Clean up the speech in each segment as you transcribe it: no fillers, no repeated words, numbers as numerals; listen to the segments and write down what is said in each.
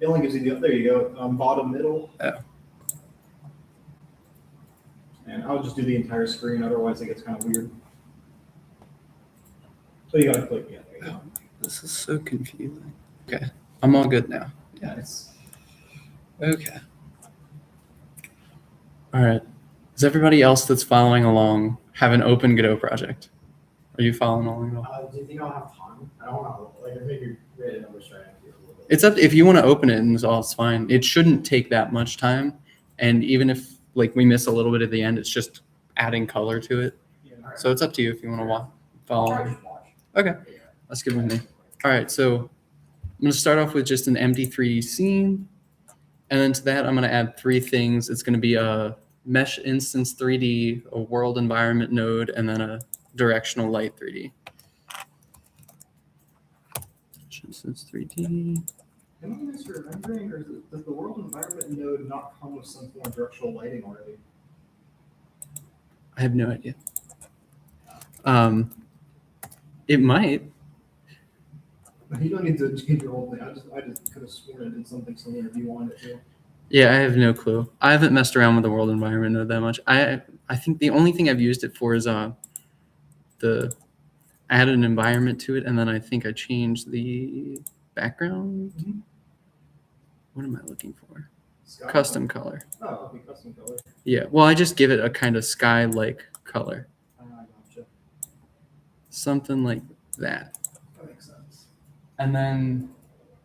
It only gives you the, there you go, bottom, middle. Oh. And I'll just do the entire screen, otherwise it gets kind of weird. So you gotta click, yeah, there you go. This is so confusing. Okay, I'm all good now. Yeah, it's, Okay. All right. Does everybody else that's following along have an open Godot project? Are you following along at all? do you think I'll have time? I don't know, like, if maybe read numbers trying to do a little bit. It's up if you want to open it and it's fine. It shouldn't take that much time. And even if like we miss a little bit at the end, it's just adding color to it. Yeah. So it's up to you if you want to follow. I'll just watch. Okay, that's good with me. All right, so I'm going to start off with just an empty 3D scene. And then to that, I'm going to add 3 things. It's going to be a mesh instance 3D, a world environment node, and then a directional light 3D. Mesh instance 3D. Am I misremembering, or does the world environment node not come with some form of directional lighting already? I have no idea. It might. You don't need to change your whole thing. I just could have sworn it did something similar if you wanted it to. Yeah, I have no clue. I haven't messed around with the world environment node that much. I think the only thing I've used it for is I added an environment to it, and then I think I changed the background. Mm-hmm. What am I looking for? Sky Custom color. Oh, okay, custom color. Yeah, well, I just give it a kind of sky-like color. Gotcha. Something like that. That makes sense. And then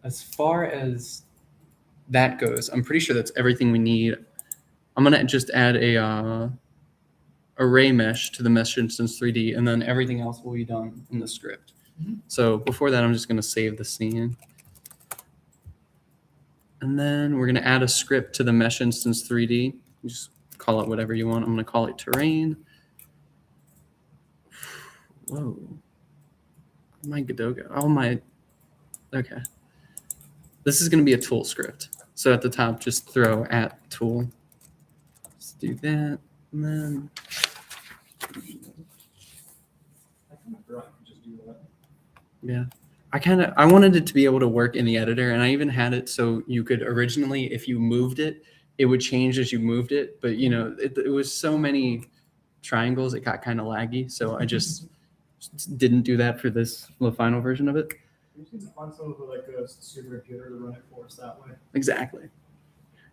as far as that goes, I'm pretty sure that's everything we need. I'm going to just add a array mesh to the mesh instance 3D, and then everything else will be done in the script. Mm-hmm. So before that, I'm just going to save the scene. And then we're going to add a script to the mesh instance 3D. You just call it whatever you want. I'm going to call it terrain. Whoa. My Godot. Oh, my. Okay. This is going to be a tool script. So at the top, just throw @tool. Let's do that. And then. I kind of forgot to just do that. Yeah. I wanted it to be able to work in the editor, and I even had it so you could originally, if you moved it, it would change as you moved it. But, you know, it was so many triangles, it got kind of laggy. So I just didn't do that for the final version of it. You just need to find someone with like a supercomputer to run it for us that way. Exactly.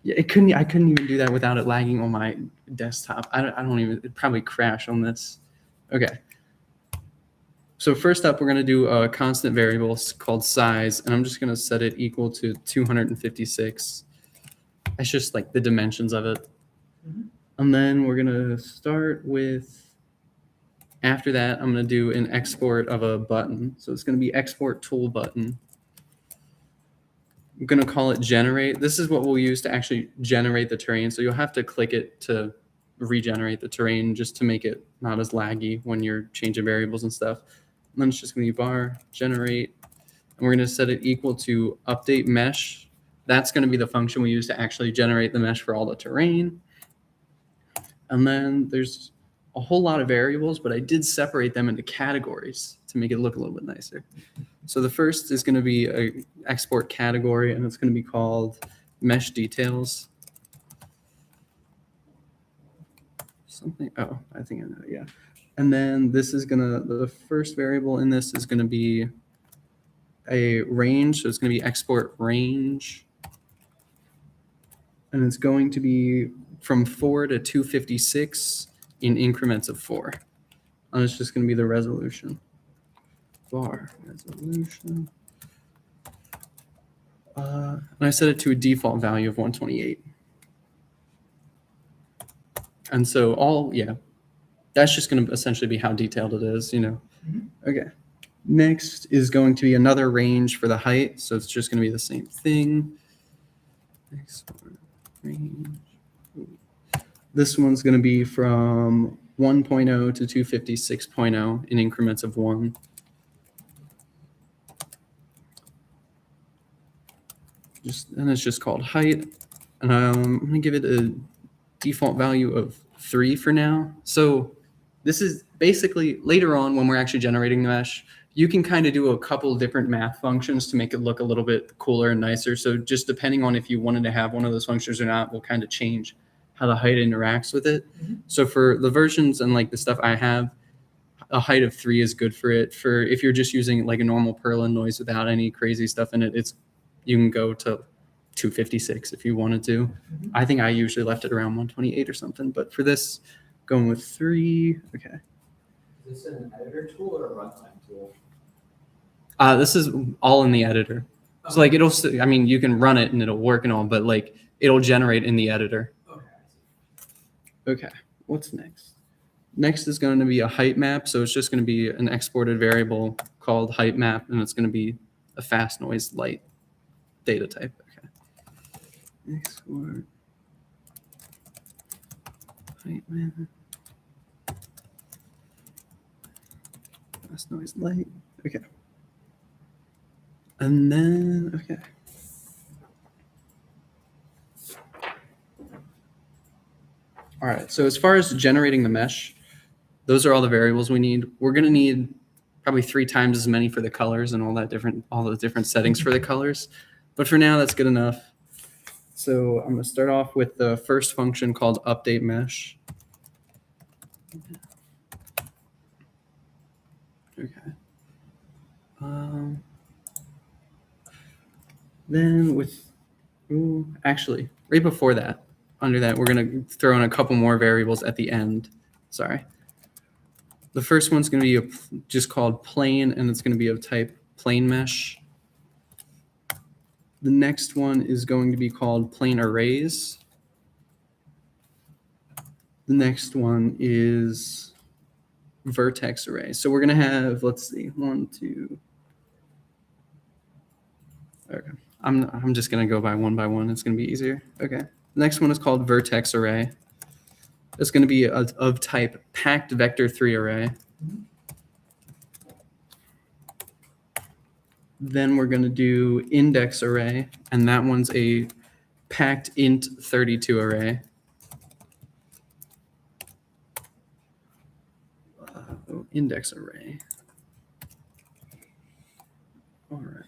Yeah, I couldn't even do that without it lagging on my desktop. I don't even, it'd probably crash on this. Okay. So first up, we're going to do a constant variable called size, and I'm just going to set it equal to 256. That's just like the dimensions of it. Mm-hmm. And then we're going to start with, after that, I'm going to do an export of a button. So it's going to be export tool button. I'm going to call it generate. This is what we'll use to actually generate the terrain. So you'll have to click it to regenerate the terrain just to make it not as laggy when you're changing variables and stuff. And then it's just going to be var generate. And we're going to set it equal to update mesh. That's going to be the function we use to actually generate the mesh for all the terrain. And then there's a whole lot of variables, but I did separate them into categories to make it look a little bit nicer. So the first is going to be a export category, and it's going to be called mesh details. Something, oh, I think I know, yeah. And then this is going to, the first variable in this is going to be a range. So it's going to be export range. And it's going to be from 4 to 256 in increments of 4. And it's just going to be the resolution. Var resolution. And I set it to a default value of 128. And so that's just going to essentially be how detailed it is, you know. Mm-hmm. Okay. Next is going to be another range for the height. So it's just going to be the same thing. Export range. This one's going to be from 1.0 to 256.0 in increments of 1. And it's just called height. And I'm going to give it a default value of 3 for now. So this is basically later on when we're actually generating the mesh, you can kind of do a couple different math functions to make it look a little bit cooler and nicer. So just depending on if you wanted to have one of those functions or not will kind of change how the height interacts with it. So for the versions and like the stuff I have, a height of 3 is good for it. For if you're just using like a normal Perlin noise without any crazy stuff in it, you can go to 256 if you wanted to. I think I usually left it around 128 or something, but for this, going with 3. Okay. Is this an editor tool or a runtime tool? This is all in the editor. So like I mean, you can run it and it'll work and all, but like it'll generate in the editor. Okay, I see. Okay, what's next? Next is going to be a height map. So it's just going to be an exported variable called height map, and it's going to be a fast noise light data type. Okay. Export height map. Fast noise light. Okay. And then, okay. All right, so as far as generating the mesh, those are all the variables we need. We're gonna need probably 3 times as many for the colors and all the different settings for the colors. But for now, that's good enough. So I'm gonna start off with the first function called update mesh. Okay. Then actually, right before that, under that, we're going to throw in a couple more variables at the end. Sorry. The first one's going to be just called plane, and it's going to be of type plane mesh. The next one is going to be called plane arrays. The next one is vertex array. So we're going to have, let's see, 1, 2. Okay. I'm just going to go by one. It's going to be easier. Okay. The next one is called vertex array. It's going to be of type packed vector 3 array. Then we're going to do index array, and that one's a packed int 32 array. Index array. All right.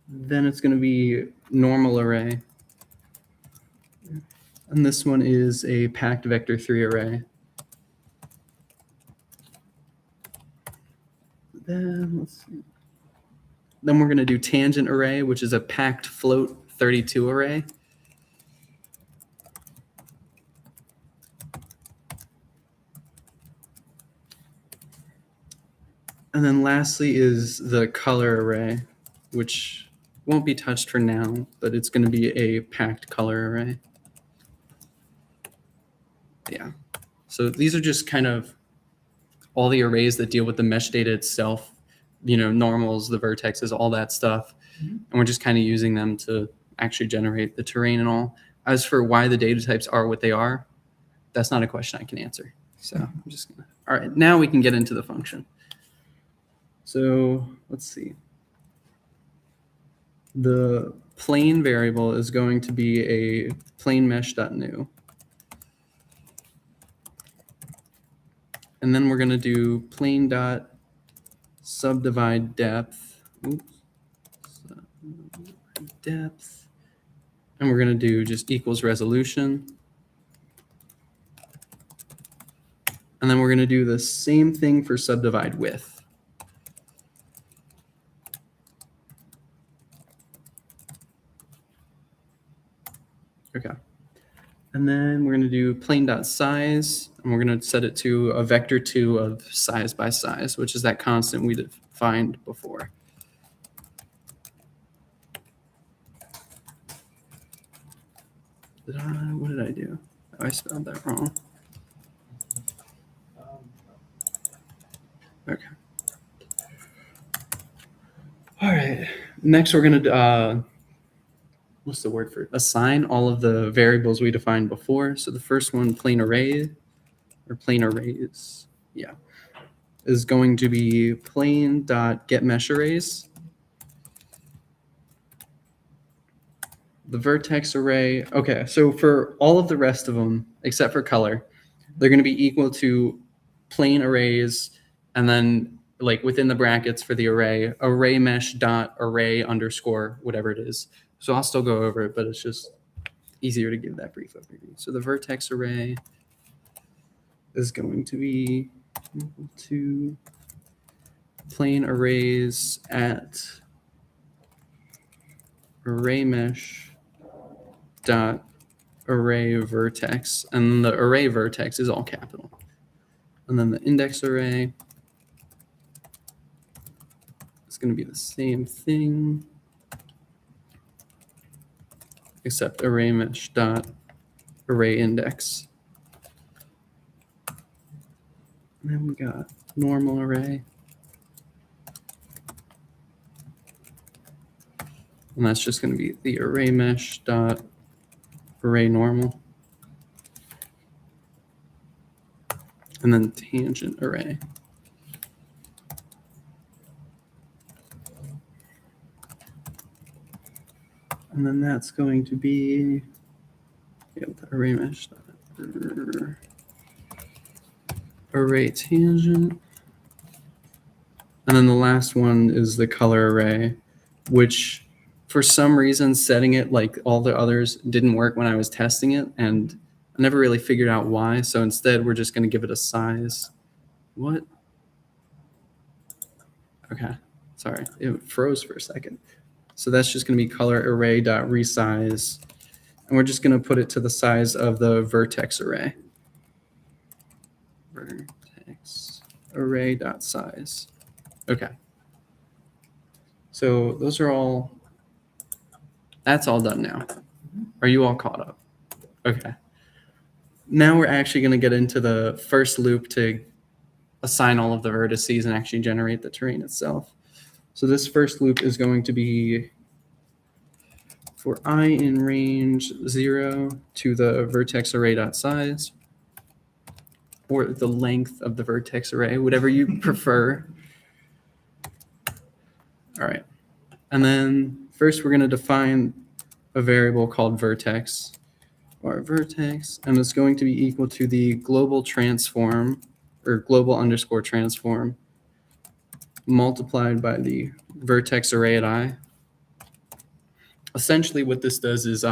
Then it's going to be normal array. And this one is a packed vector 3 array. Then let's see. Then we're going to do tangent array, which is a packed float 32 array. And then lastly is the color array, which won't be touched for now, but it's going to be a packed color array. Yeah. So these are just kind of all the arrays that deal with the mesh data itself, normals, the vertexes, all that stuff. And we're just kind of using them to actually generate the terrain and all. As for why the data types are what they are, that's not a question I can answer. So I'm just going to, all right, now we can get into the function. So let's see. The plane variable is going to be a plane mesh.new. And then we're going to do plane.subdivide depth. Depth. And we're going to do just equals resolution. And then we're going to do the same thing for subdivide width. Okay. And then we're going to do plane.size, and we're going to set it to a vector 2 of size by size, which is that constant we defined before. What did I do? Oh, I spelled that wrong. Okay. All right. Next, we're going to what's the word for it? Assign all of the variables we defined before. So the first one, plane array, or plane arrays, yeah, is going to be plane.getMeshArrays. The vertex array, okay, so for all of the rest of them, except for color, they're going to be equal to plane arrays, and then like within the brackets for the array mesh dot array underscore whatever it is. So I'll still go over it, but it's just easier to give that brief overview. So the vertex array is going to be equal to plain arrays at array mesh dot array vertex, and the array vertex is all capital. And then the index array is going to be the same thing, except array mesh dot array index. And then we got normal array. And that's just going to be the array mesh dot array normal. And then tangent array. And then that's going to be the array mesh dot array tangent. And then the last one is the color array, which for some reason setting it like all the others didn't work when I was testing it, and I never really figured out why. So instead we're just going to give it a size. What? Okay, sorry, it froze for a second. So that's just going to be color array dot resize, and we're just going to put it to the size of the vertex array. Vertex array dot size. Okay. So those are all, that's all done now. Are you all caught up? Okay. Now we're actually going to get into the first loop to assign all of the vertices and actually generate the terrain itself. So this first loop is going to be for I in range 0 to the vertex array dot size, or the length of the vertex array, whatever you prefer. All right. And then first we're going to define a variable called vertex, or vertex, and it's going to be equal to the global transform, or global underscore transform, multiplied by the vertex array at I. Essentially what this does is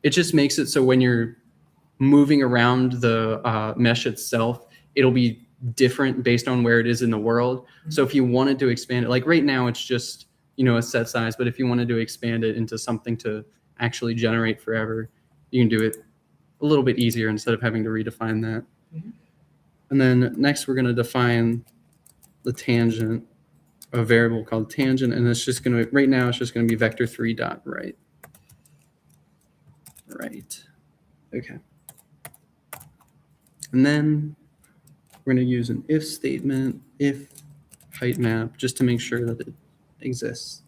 it just makes it so when you're moving around the mesh itself, it'll be different based on where it is in the world. So if you wanted to expand it, like right now it's just, a set size, but if you wanted to expand it into something to actually generate forever, you can do it a little bit easier instead of having to redefine that. Mhm. And then next we're going to define the tangent, a variable called tangent, and it's just going to, right now it's just going to be vector3 dot right. Right. Okay. And then we're going to use an if statement, if height map, just to make sure that it exists.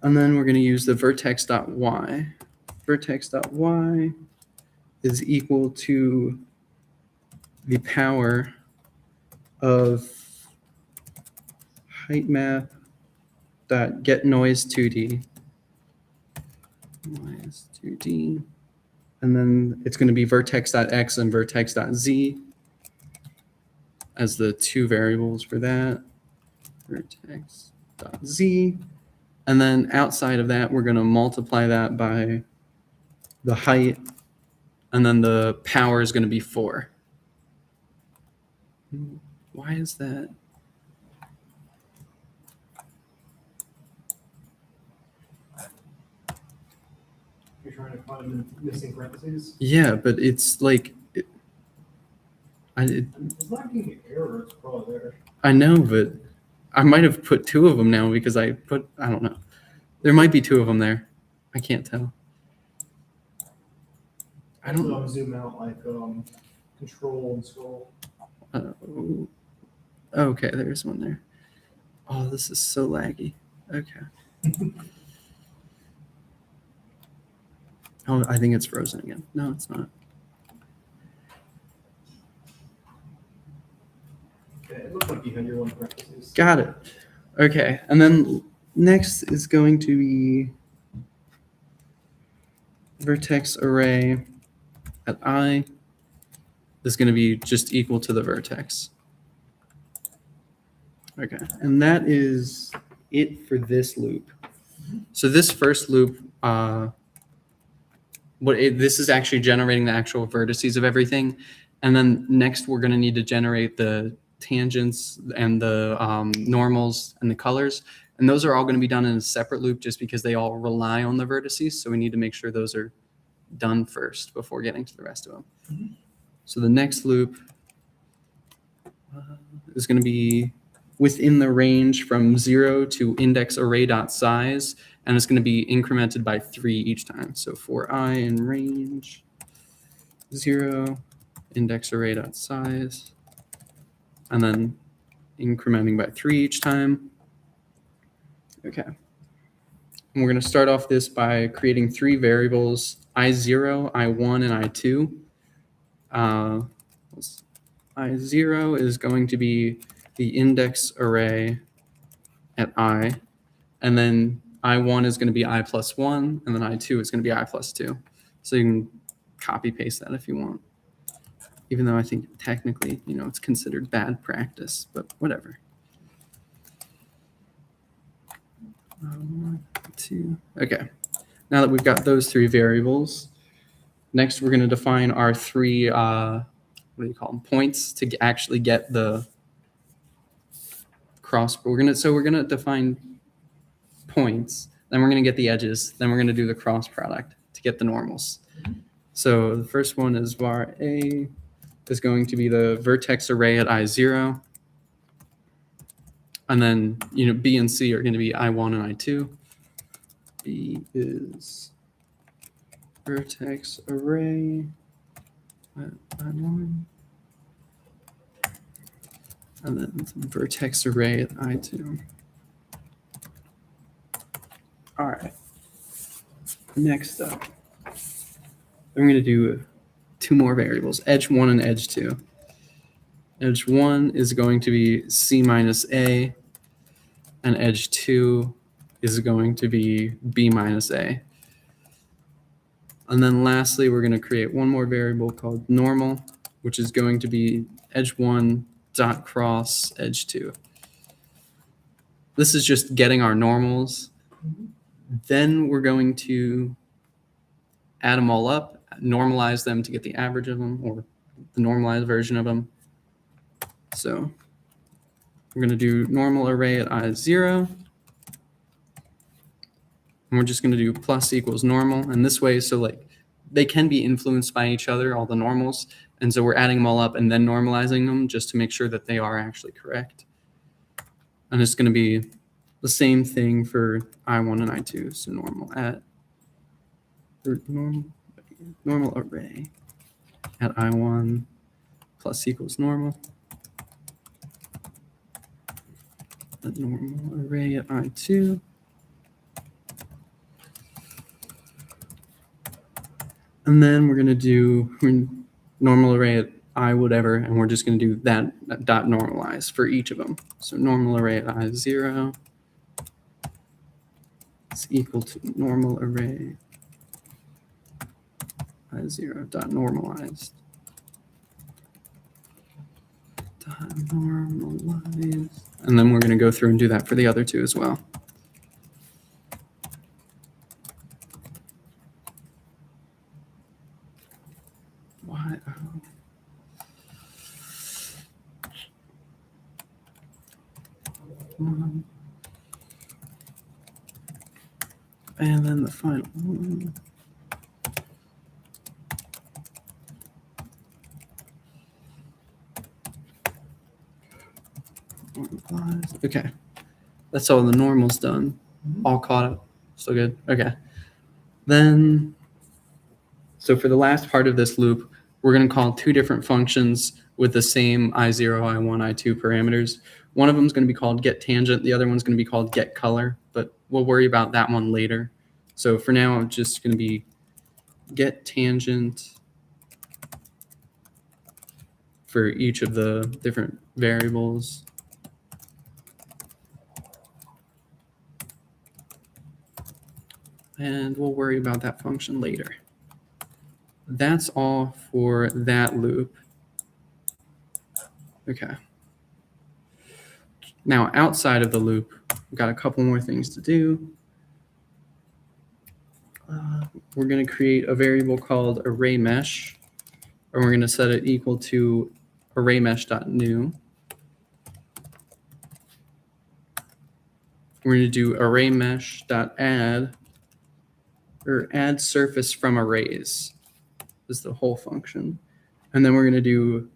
And then we're going to use the vertex.y. Vertex.y is equal to the power of height map dot get noise 2D. Noise 2D. And then it's going to be vertex.x and vertex.z as the two variables for that. Vertex.z. And then outside of that, we're going to multiply that by the height, and then the power is going to be 4. Why is that? You're trying to find the missing parentheses. Yeah, but it's like, It's not giving you error, it's probably there. I know, but I might have put 2 of them now because I don't know. There might be 2 of them there. I can't tell. I don't know. Zoom out like control and scroll. Okay, there's one there. Oh, this is so laggy. Okay. Oh, I think it's frozen again. No, it's not. Okay, it looks like you had your one parentheses. Got it. Okay, and then next is going to be vertex array at I is going to be just equal to the vertex. Okay, and that is it for this loop. So this first loop, this is actually generating the actual vertices of everything, and then next we're going to need to generate the tangents and the normals and the colors, and those are all going to be done in a separate loop just because they all rely on the vertices. So we need to make sure those are done first before getting to the rest of them. So the next loop is going to be within the range from 0 to index array dot size, and it's going to be incremented by 3 each time. So for I in range 0, index array dot size, and then incrementing by 3 each time. Okay. And we're going to start off this by creating 3 variables, I0, I1, and I2. I0 is going to be the index array at I, and then I1 is going to be I plus 1, and then I2 is going to be I plus 2. So you can copy paste that if you want, even though I think technically, it's considered bad practice, but whatever. 1, 2. Okay. Now that we've got those 3 variables, next we're going to define our 3 what do you call them, points to actually get the cross. We're gonna define points, then we're gonna get the edges, then we're gonna do the cross product to get the normals. So the first one is var A is going to be the vertex array at I0, and then B and C are going to be I1 and I2. B is vertex array at I1, and then vertex array at I2. All right. Next up, I'm going to do 2 more variables, edge 1 and edge 2. Edge 1 is going to be C minus A, and edge 2 is going to be B minus A. And then lastly, we're going to create one more variable called normal, which is going to be edge 1 dot cross edge 2. This is just getting our normals. Then we're going to add them all up, normalize them to get the average of them, or the normalized version of them. So we're going to do normal array at I0. And we're just going to do plus equals normal. And this way, so like they can be influenced by each other, all the normals. And so we're adding them all up and then normalizing them just to make sure that they are actually correct. And it's going to be the same thing for I1 and I2. So normal at, or normal array at I1 plus equals normal. The normal array at I2. And then we're going to do normal array at I whatever, and we're just going to do that dot normalize for each of them. So normal array at I0 is equal to normal array I0 dot normalized. Dot normalized. And then we're going to go through and do that for the other 2 as well. And then the final one. Okay. That's all the normals done. All caught up. Still good. Okay. Then, so for the last part of this loop, we're going to call 2 different functions with the same I0, I1, I2 parameters. One of them is going to be called get tangent. The other one's going to be called get color, but we'll worry about that one later. So for now, I'm just going to be get tangent for each of the different variables. And we'll worry about that function later. That's all for that loop. Okay. Now, outside of the loop, we've got a couple more things to do. We're going to create a variable called array mesh, and we're going to set it equal to array mesh.new. We're going to do array mesh.add, or add surface from arrays is the whole function. And then we're going to do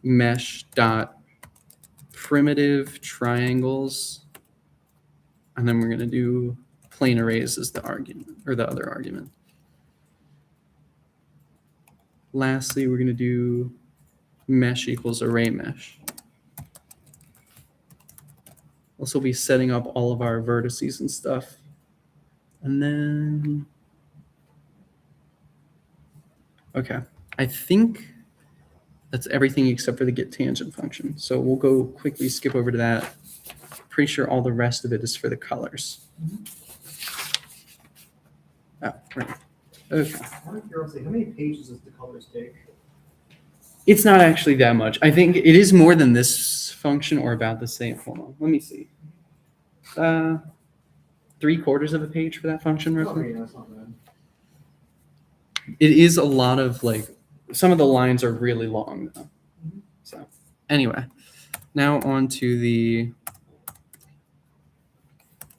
mesh.primitive triangles. And then we're going to do plane arrays as the argument, or the other argument. Lastly, we're going to do mesh equals array mesh. Also be setting up all of our vertices and stuff. And then, okay, I think that's everything except for the get tangent function. So we'll go quickly skip over to that. Pretty sure all the rest of it is for the colors. Oh, right. Okay. Out of curiosity, how many pages does the colors take? It's not actually that much. I think it is more than this function or about the same. Hold on, let me see. 3/4 of a page for that function, Oh, roughly. yeah, that's not bad. It is a lot of like, some of the lines are really long though. So anyway, now on to the,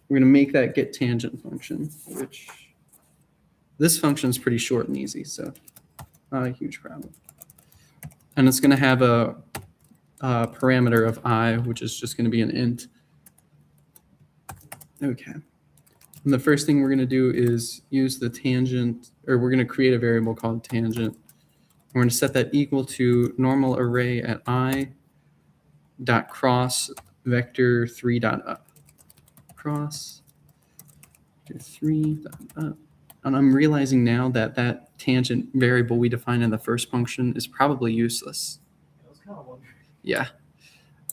we're going to make that get tangent function, which this function is pretty short and easy, so not a huge problem. And it's going to have a parameter of I, which is just going to be an int. Okay. And the first thing we're going to do is use the tangent, or we're going to create a variable called tangent. We're going to set that equal to normal array at I dot cross vector 3 dot up. Cross vector 3 dot up. And I'm realizing now that that tangent variable we defined in the first function is probably useless. I was kind of wondering. Yeah.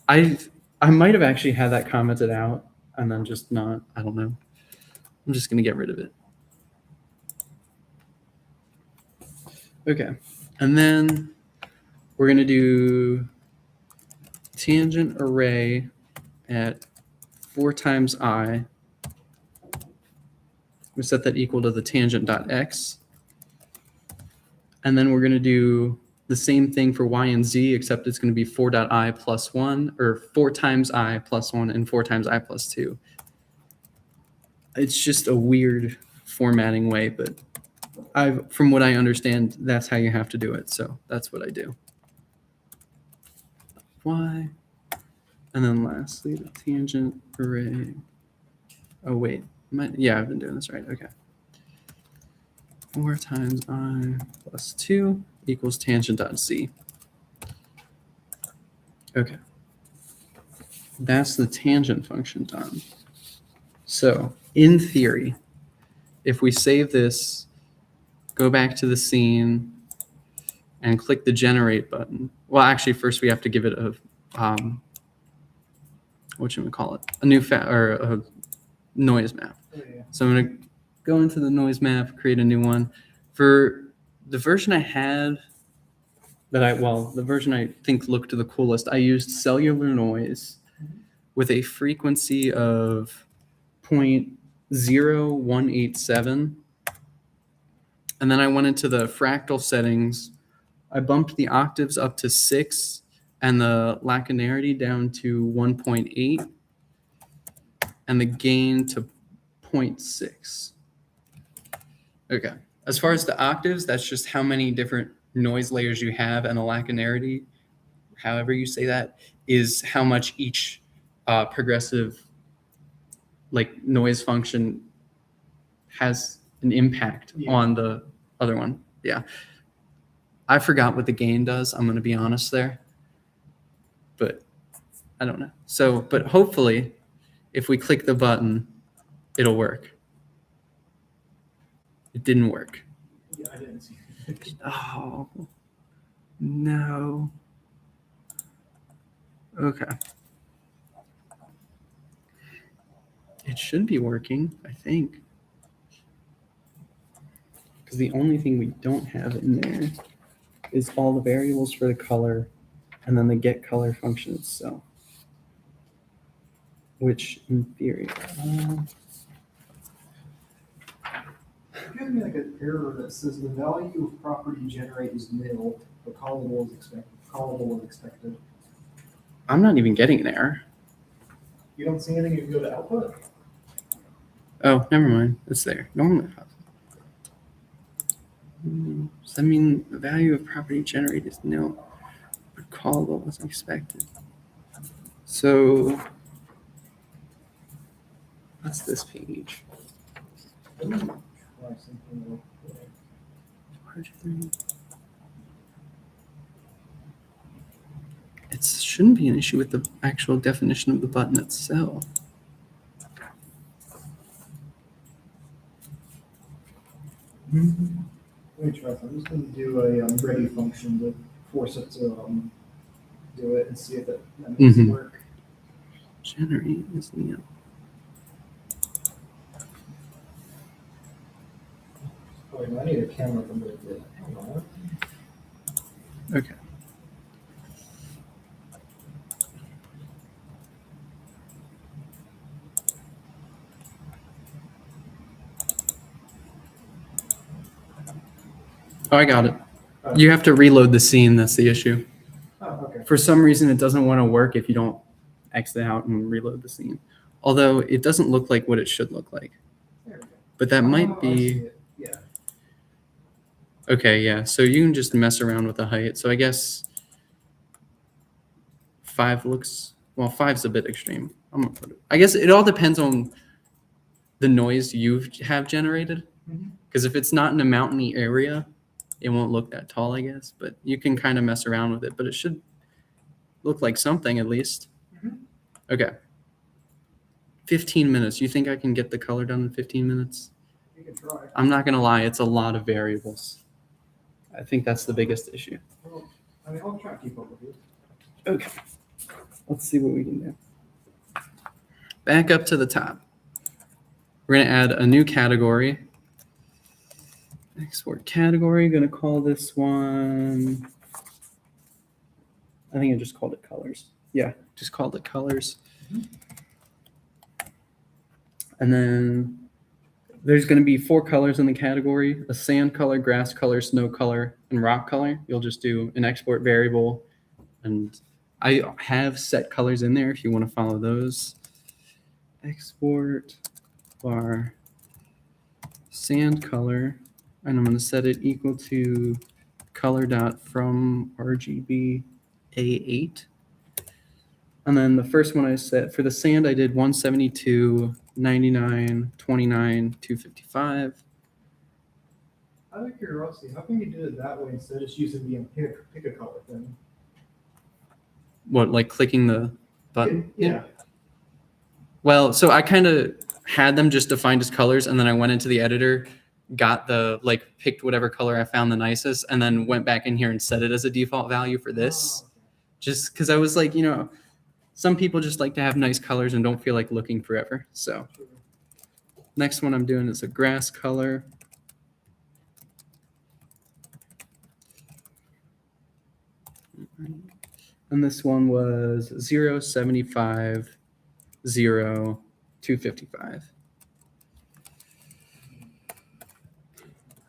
I might have actually had that commented out and then just not, I don't know. I'm just going to get rid of it. Okay. And then we're going to do tangent array at 4 times I. We set that equal to the tangent.x. And then we're going to do the same thing for y and z, except it's going to be 4.i plus 1, or 4 times I plus 1 and 4 times I plus 2. It's just a weird formatting way, but from what I understand, that's how you have to do it. So that's what I do. Y. And then lastly, the tangent array. Oh, wait. Yeah, I've been doing this right. Okay. 4 times I plus 2 equals tangent.z. Okay. That's the tangent function done. So in theory, if we save this, go back to the scene, and click the generate button. Well, actually, first we have to give it a, what should we call it? A new or a noise map. Oh, yeah. So I'm going to go into the noise map, create a new one. For the version I had, the version I think looked the coolest, I used cellular noise with a frequency of 0.0187. And then I went into the fractal settings. I bumped the octaves up to 6 and the lacunarity down to 1.8 and the gain to 0.6. Okay. As far as the octaves, that's just how many different noise layers you have, and the lacunarity, however you say that, is how much each progressive like noise function has an impact on the other one. Yeah. I forgot what the gain does. I'm going to be honest there, but I don't know. So, but hopefully if we click the button, it'll work. It didn't work. Yeah, I didn't see it. Oh, no. Okay. It should be working, I think. Because the only thing we don't have in there is all the variables for the color and then the get color function itself. which in theory, Give me like an error that says the value of property generate is nil, but callable is expected. Callable is expected. I'm not even getting an error. You don't see anything if you go to output? Oh, never mind. It's there. Normally. Does that mean the value of property generated is nil, but callable is expected? So what's this page? Let me try something real quick. It shouldn't be an issue with the actual definition of the button itself. Let me try something. I'm just going to do a ready function to force it to do it and see if that makes it work. Generate is nil. Oh, wait, no, I need a camera to move it. Hang on. Okay. Oh, I got it. You have to reload the scene. That's the issue. Oh, okay. For some reason, it doesn't want to work if you don't exit out and reload the scene. Although it doesn't look like what it should look like. There we go. But that Oh, might I be... see it. Yeah. Okay, yeah. So you can just mess around with the height. So I guess 5 looks... Well, 5's a bit extreme. I'm gonna put it... I guess it all depends on the noise you have generated. Because if it's not in a mountainy area, it won't look that tall, I guess. But you can kind of mess around with it. But it should look like something at least. Okay. 15 minutes. You think I can get the color done in 15 minutes? You can try. I'm not going to lie. It's a lot of variables. I think that's the biggest issue. Well, I mean, I'll try to keep up with you. Okay. Let's see what we can do. Back up to the top. We're going to add a new category. Export category. Going to call this one... I think I just called it colors. Yeah, just called it colors. And then there's going to be 4 colors in the category: a sand color, grass color, snow color, and rock color. You'll just do an export variable. And I have set colors in there if you want to follow those. Export bar sand color. And I'm going to set it equal to color.from RGB A8. And then the first one I set for the sand, I did 172, 99, 29, 255. Out of curiosity, how come you did it that way instead of just using the pick a color thing? What, like clicking the button? Yeah. Well, so I kind of had them just defined as colors, and then I went into the editor, got the, like, picked whatever color I found the nicest, and then went back in here and set it as a default value for this. Oh, okay. Just because I was like, you know, some people just like to have nice colors and don't feel like looking forever. So Sure. next one I'm doing is a grass color. And this one was 0, 75, 0, 255.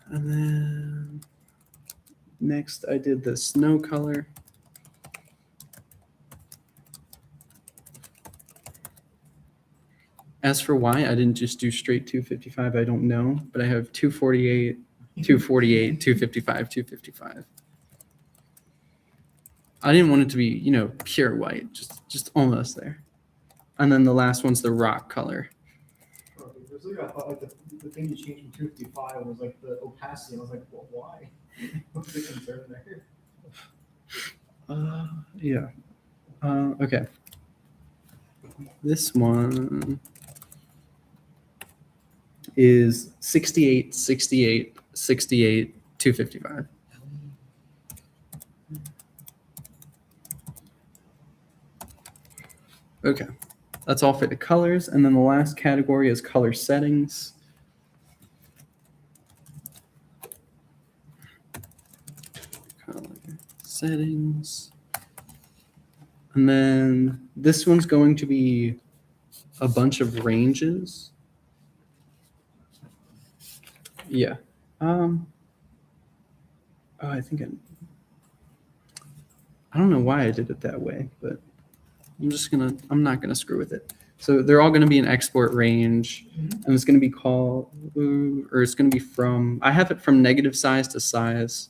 And then next I did the snow color. As for why I didn't just do straight 255, I don't know, but I have 248, 248, 255, 255. I didn't want it to be, you know, pure white, just almost there. And then the last one's the rock color. Okay, there's like, I thought like the thing you changed from 255 was like the opacity. I was like, well, why? What's the concern there? Yeah. Okay. This one is 68, 68, 68, 255. Okay, that's all for the colors. And then the last category is color settings. Color settings. And then this one's going to be a bunch of ranges. Yeah. Oh, I think I don't know why I did it that way, but I'm not gonna screw with it. So they're all gonna be an export range, and it's gonna be called, or it's gonna be from, I have it from negative size to size.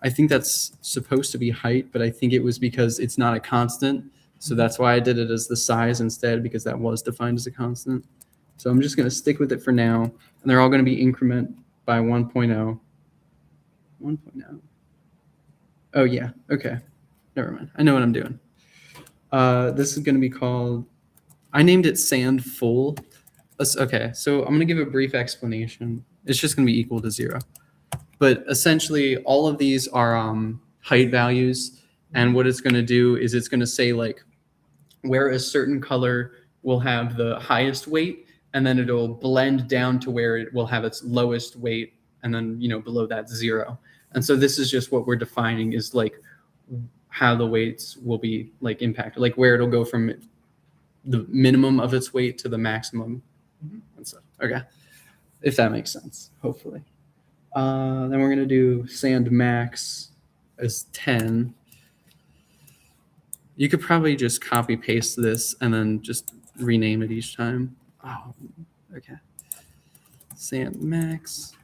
I think that's supposed to be height, but I think it was because it's not a constant. So that's why I did it as the size instead, because that was defined as a constant. So I'm just gonna stick with it for now. And they're all gonna be increment by 1.0. 1.0. Oh yeah, okay. Never mind. I know what I'm doing. This is going to be called, I named it sand full. Okay, so I'm going to give a brief explanation. It's just going to be equal to 0. But essentially, all of these are height values. And what it's going to do is it's going to say like where a certain color will have the highest weight, and then it'll blend down to where it will have its lowest weight, and then below that 0. And so this is just what we're defining is like how the weights will be like impacted, like where it'll go from the minimum of its weight to the maximum and stuff. Okay, if that makes sense, hopefully. Then we're gonna do sand max as 10. You could probably just copy paste this and then just rename it each time. Oh, okay. Sand max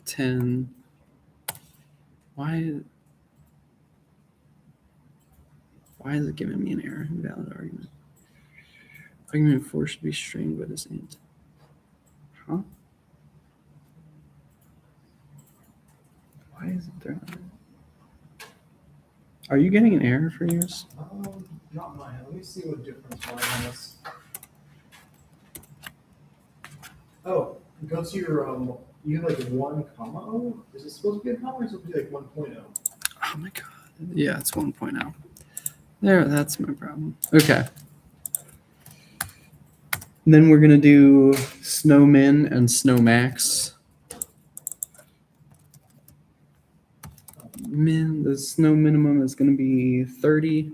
10. Why is it giving me an error? Invalid argument. Argument 4 should be strained by this int. Huh? Why is it there? Are you getting an error for yours? Not mine. Let me see what difference mine has. Oh, go to your you have like 1 comma O? Is it supposed to be a comma or is it supposed to be like 1.0? Oh my god. Yeah, it's 1.0. There, that's my problem. Okay. And then we're gonna do snow min and snow max. The snow minimum is gonna be 30.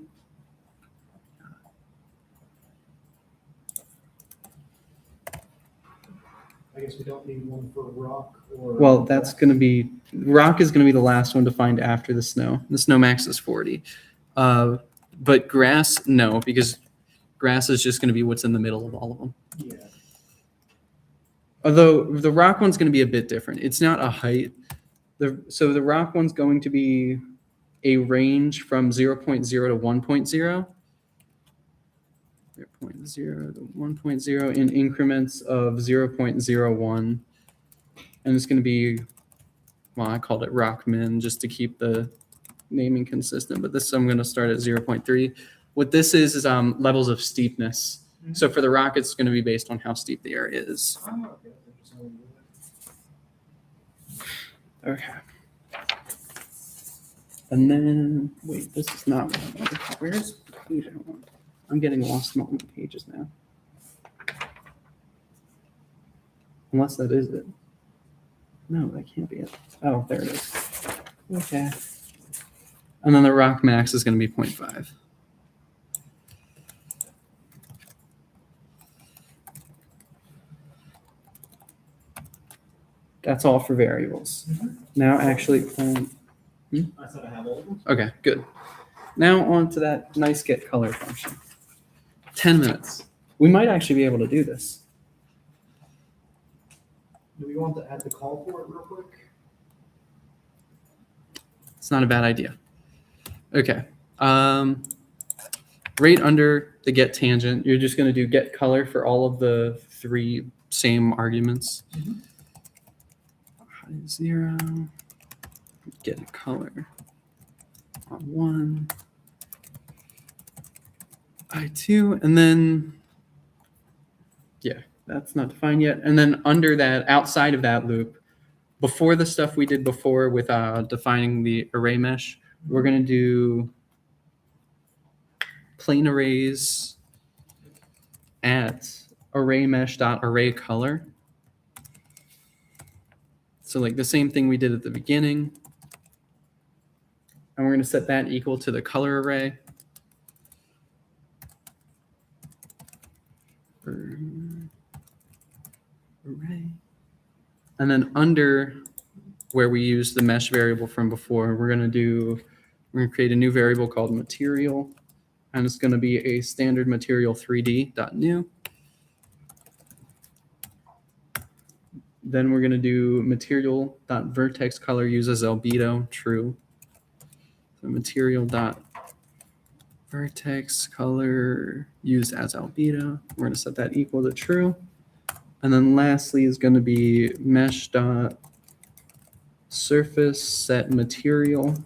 I guess we don't need one for rock or. Well, that's gonna be, rock is gonna be the last one to find after the snow. The snow max is 40. But grass, no, because grass is just gonna be what's in the middle of all of them. Yeah. Although the rock one's going to be a bit different. It's not a height. So the rock one's going to be a range from 0.0 to 1.0. 0.0 to 1.0 in increments of 0.01. And it's going to be, well, I called it rock min just to keep the naming consistent. But this I'm going to start at 0.3. What this is levels of steepness. So for the rock, it's going to be based on how steep the area is. Okay. And then, wait, this is not what I wanted. Where's the page I want? I'm getting lost among the pages now. Unless that is it. No, that can't be it. Oh, there it is. Okay. And then the rock max is going to be 0.5. That's all for variables. Now, actually, I said I have all of them. okay, good. Now on to that nice get color function. 10 minutes. We might actually be able to do this. Do we want to add the call for it real quick? It's not a bad idea. Okay. Right under the get tangent, you're just going to do get color for all of the 3 same arguments. 0, get a color on 1, I2, and then, yeah, that's not defined yet. And then under that, outside of that loop, before the stuff we did before with defining the array mesh, we're going to do plain arrays at array mesh.array color. So like the same thing we did at the beginning. And we're going to set that equal to the color array. And then under where we used the mesh variable from before, we're going to create a new variable called material, and it's going to be a standard material 3D.new. Then we're going to do material.vertex color uses albedo, true. So material.vertex color used as albedo. We're going to set that equal to true. And then lastly is going to be mesh.surface set material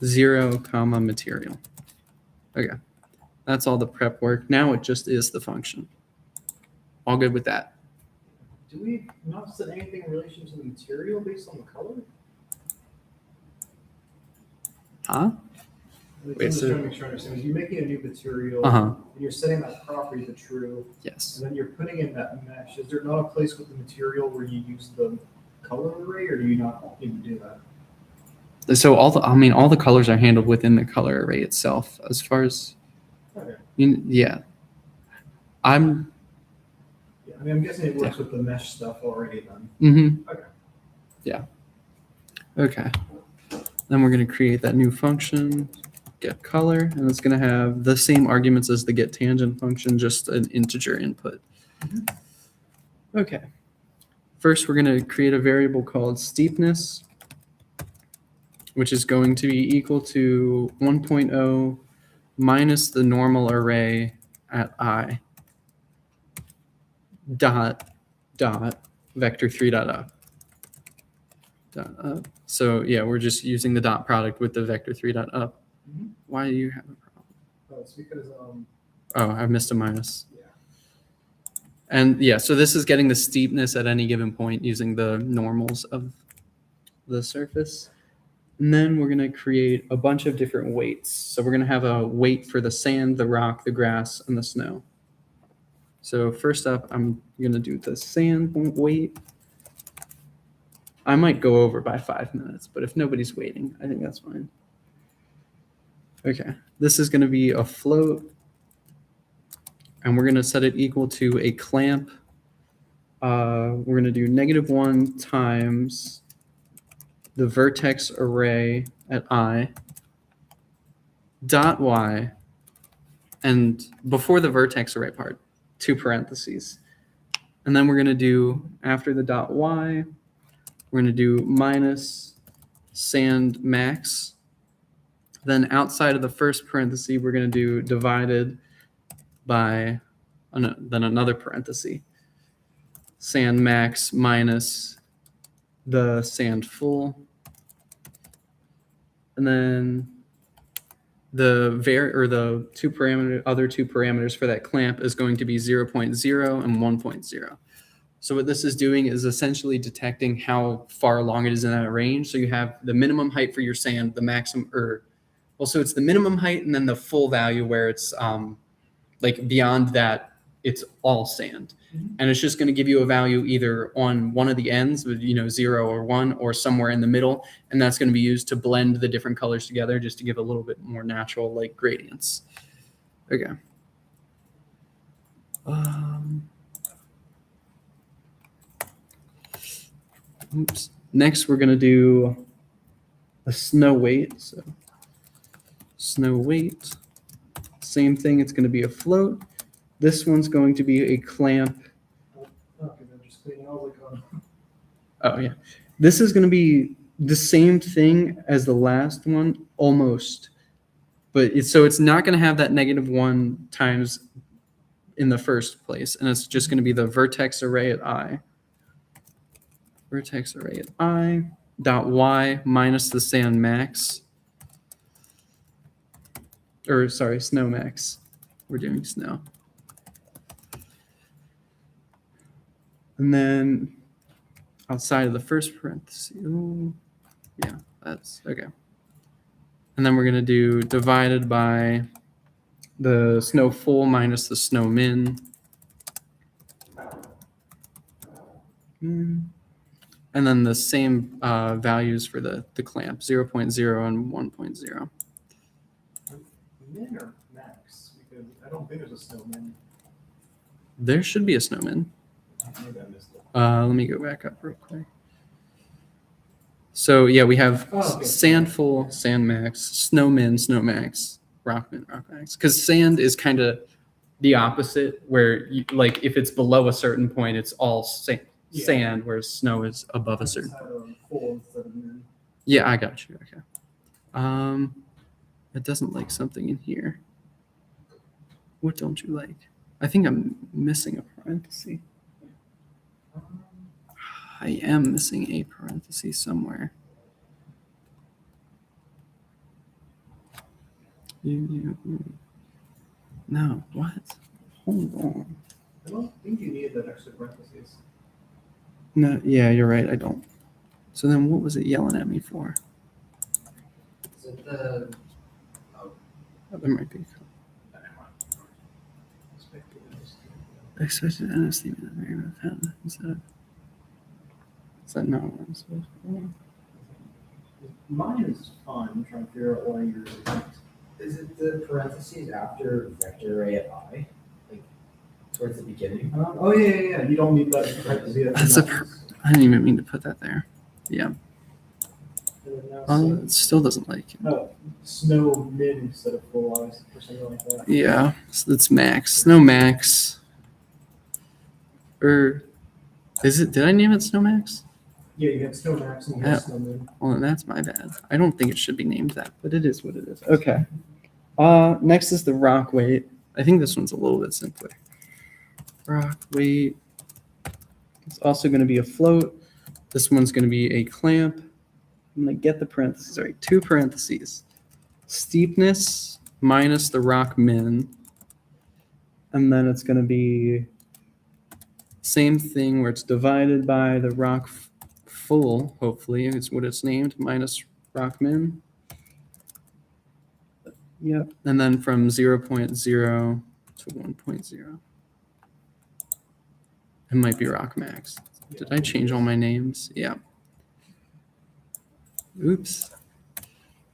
0, material. Okay, that's all the prep work. Now it just is the function. All good with that. Do we not set anything in relation to the material based on the color? Huh? I'm Wait, just so- trying to make sure I understand. You're making a new material, Uh-huh. and you're setting that property to true, Yes. and then you're putting in that mesh. Is there not a place with the material where you use the color array, or do you not even do that? So all the colors are handled within the color array itself. As far as Okay. yeah, I'm Yeah, I mean, I'm guessing it works with the mesh stuff already then. mm-hmm. Okay. Yeah. Okay. Then we're going to create that new function, get color, and it's going to have the same arguments as the get tangent function, just an integer input. Okay. First, we're going to create a variable called steepness, which is going to be equal to 1.0 minus the normal array at I dot vector 3 dot up. So yeah, we're just using the dot product with the vector 3 dot up. Mhm. Why do you have a problem? Oh, it's because Oh, I missed a minus. yeah. And yeah, so this is getting the steepness at any given point using the normals of the surface. And then we're going to create a bunch of different weights. So we're going to have a weight for the sand, the rock, the grass, and the snow. So first up, I'm going to do the sand weight. I might go over by 5 minutes, but if nobody's waiting, I think that's fine. Okay, this is going to be a float, and we're going to set it equal to a clamp. We're going to do -1 times the vertex array at I dot y, and before the vertex array part, 2 parentheses. And then we're going to do, after the dot y, we're going to do minus sand max. Then outside of the first parenthesis, we're going to do divided by then another parenthesis. Sand max minus the sand full. And then the other two parameters for that clamp is going to be 0.0 and 1.0. So what this is doing is essentially detecting how far along it is in that range. So you have the minimum height for your sand, the maximum, so it's the minimum height and then the full value where it's like beyond that, it's all sand. Mhm. And it's just going to give you a value either on one of the ends with 0 or 1 or somewhere in the middle, and that's going to be used to blend the different colors together just to give a little bit more natural like gradients. Okay. Oops. Next, we're going to do a snow weight. So snow weight, same thing. It's going to be a float. This one's going to be a clamp. Okay, then just cleaning. I was like, Oh yeah, this is going to be the same thing as the last one, almost, but it's not going to have that -1 times in the first place, and it's just going to be the vertex array at I. Vertex array at I dot y minus the sand max, or sorry, snow max. We're doing snow, and then outside of the first parenthesis. Ooh, yeah, that's okay. And then we're going to do divided by the snow full minus the snow min. And then the same values for the clamp, 0.0 and 1.0. min or max? Because I don't think there's a snow min. There should be a snow min. Maybe I missed it. Let me go back up real quick. So yeah, we have Oh, okay. sand full, sand max, snow min, snow max, rock min, rock max. Because sand is kind of the opposite, where you, like if it's below a certain point, it's all Yeah. sand, whereas snow is above a Just certain. had a full instead of min. Yeah, I got you. Okay. It doesn't like something in here. What don't you like? I think I'm missing a parenthesis. I am missing a parenthesis somewhere. No, what? Hold on. I don't think you need that extra parentheses. No, yeah, you're right. I don't. So then what was it yelling at me for? Is it the, Oh, there might be. Expected NF statement of variable found instead of. Is that not what I'm supposed to do? Mine is fine. I'm trying to figure out why you're. is it the parentheses after vector array at I? Like, towards the beginning? Oh yeah. You don't need that parentheses. That's I didn't even mean to put that there. Yeah. It still doesn't like it. Oh, snow min instead of full eyes or something like that. Yeah, so that's max. Snow max. Or is it? Did I name it Snow Max? Yeah, you have snow max and you have snow min. Well, then that's my bad. I don't think it should be named that, but it is what it is. Okay. Next is the rock weight. I think this one's a little bit simpler. Rock weight. It's also going to be a float. This one's going to be a clamp. I'm going to get the parentheses right. 2 parentheses. Steepness minus the rock min. And then it's going to be same thing where it's divided by the rock full, hopefully, is what it's named, minus rock min. Yep. And then from 0.0 to 1.0. It might be rock max. Did I change all my names? Yeah. Oops.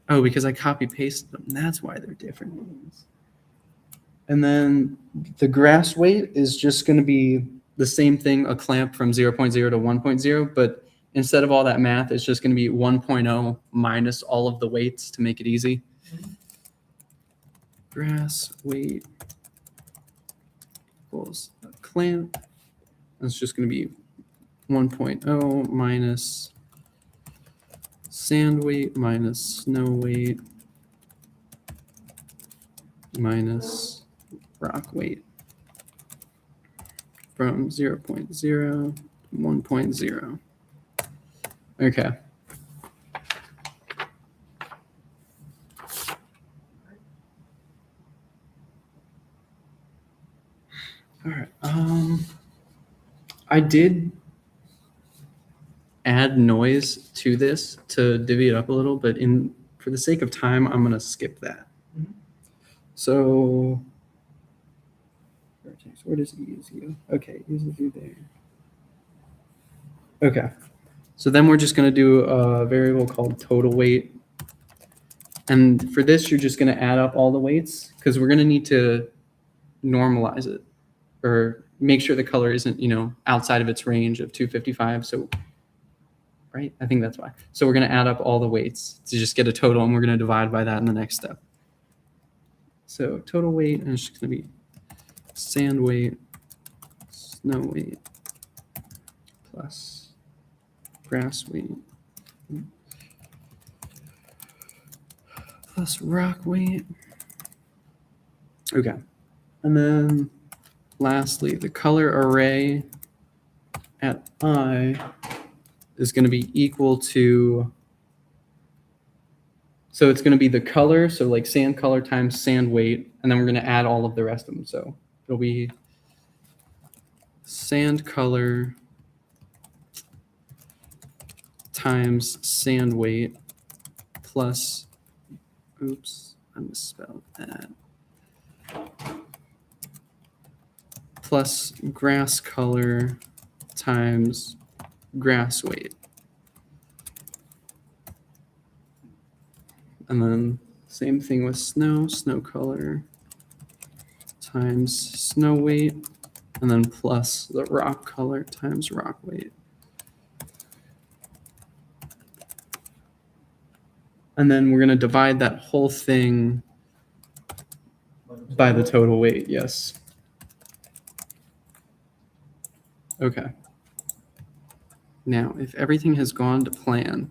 Oh, because I copy pasted them. That's why they're different names. And then the grass weight is just going to be the same thing, a clamp from 0.0 to 1.0, but instead of all that math, it's just going to be 1.0 minus all of the weights to make it easy. Grass weight equals a clamp. That's just going to be 1.0 minus sand weight minus snow weight minus rock weight from 0.0 to 1.0. Okay. All right. I did add noise to this to divvy it up a little, but for the sake of time, I'm gonna skip that. Mhm. So where does ease go? Okay, ease will do there. Okay. So then we're just gonna do a variable called total weight. And for this, you're just gonna add up all the weights because we're gonna need to normalize it or make sure the color isn't, outside of its range of 255. So, right? I think that's why. So we're going to add up all the weights to just get a total, and we're going to divide by that in the next step. So total weight, and it's just going to be sand weight, snow weight, plus grass weight, plus rock weight. Okay. And then lastly, the color array at I is going to be equal to, so it's going to be the color, so like sand color times sand weight, and then we're going to add all of the rest of them. So it'll be sand color times sand weight plus, oops, I misspelled that, plus grass color times grass weight. And then same thing with snow color times snow weight. and then plus the rock color times rock weight. And then we're going to divide that whole thing by the total weight, yes. Okay. Now, if everything has gone to plan,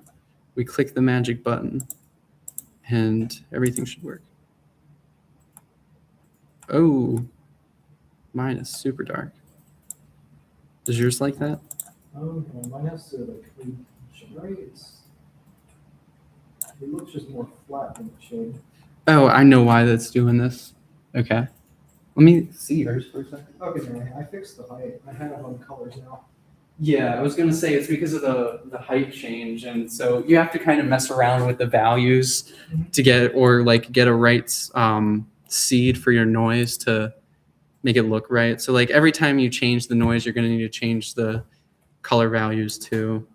we click the magic button and everything should work. Oh, mine is super dark. Does yours like that? Mine has to like right. It looks just more flat than it should. Oh, I know why that's doing this. Okay. Let me see yours for a second. Okay, no, I fixed the height. I have on colors now. Yeah, I was gonna say it's because of the height change, and so you have to kind of mess around with the values to get a right seed for your noise to make it look right. So like every time you change the noise, you're gonna need to change the color values too,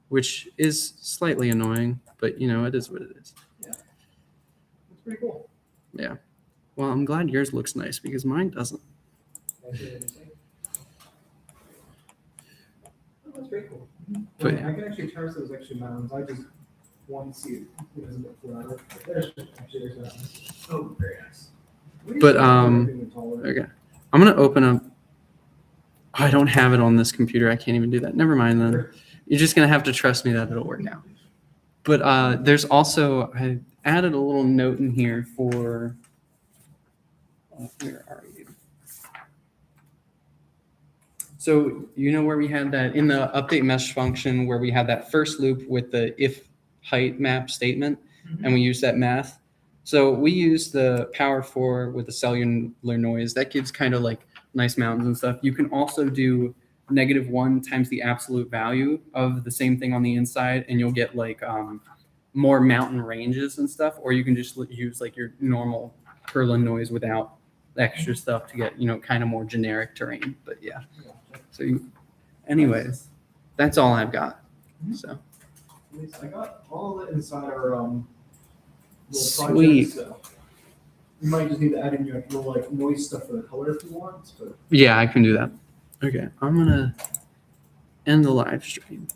which is slightly annoying, but you know it is what it is. Yeah, that's pretty cool. Yeah. Well, I'm glad yours looks nice because mine doesn't. Oh, that's pretty cool. But I can actually test those extra mountains. I just want to see it as a bit flatter. There's mountains. Oh, very nice. But okay, I'm gonna open up. Oh, I don't have it on this computer. I can't even do that. Never mind then. You're just gonna have to trust me that it'll work out. But there's also I added a little note in here for. Where are you? So you know where we had that in the update mesh function where we had that first loop with the if height map statement, and we use that math. So we use the power 4 with the cellular noise. That gives kind of like nice mountains and stuff. You can also do -1 times the absolute value of the same thing on the inside, and you'll get like more mountain ranges and stuff. Or you can just use like your normal Perlin noise without extra stuff to get, you know, kind of more generic terrain. But yeah. So anyways, that's all I've got. So I got all of it inside our little Sweet. project, so you might just need to add in your little like noise stuff for the color if you want. But yeah, I can do that. Okay, I'm gonna end the live stream.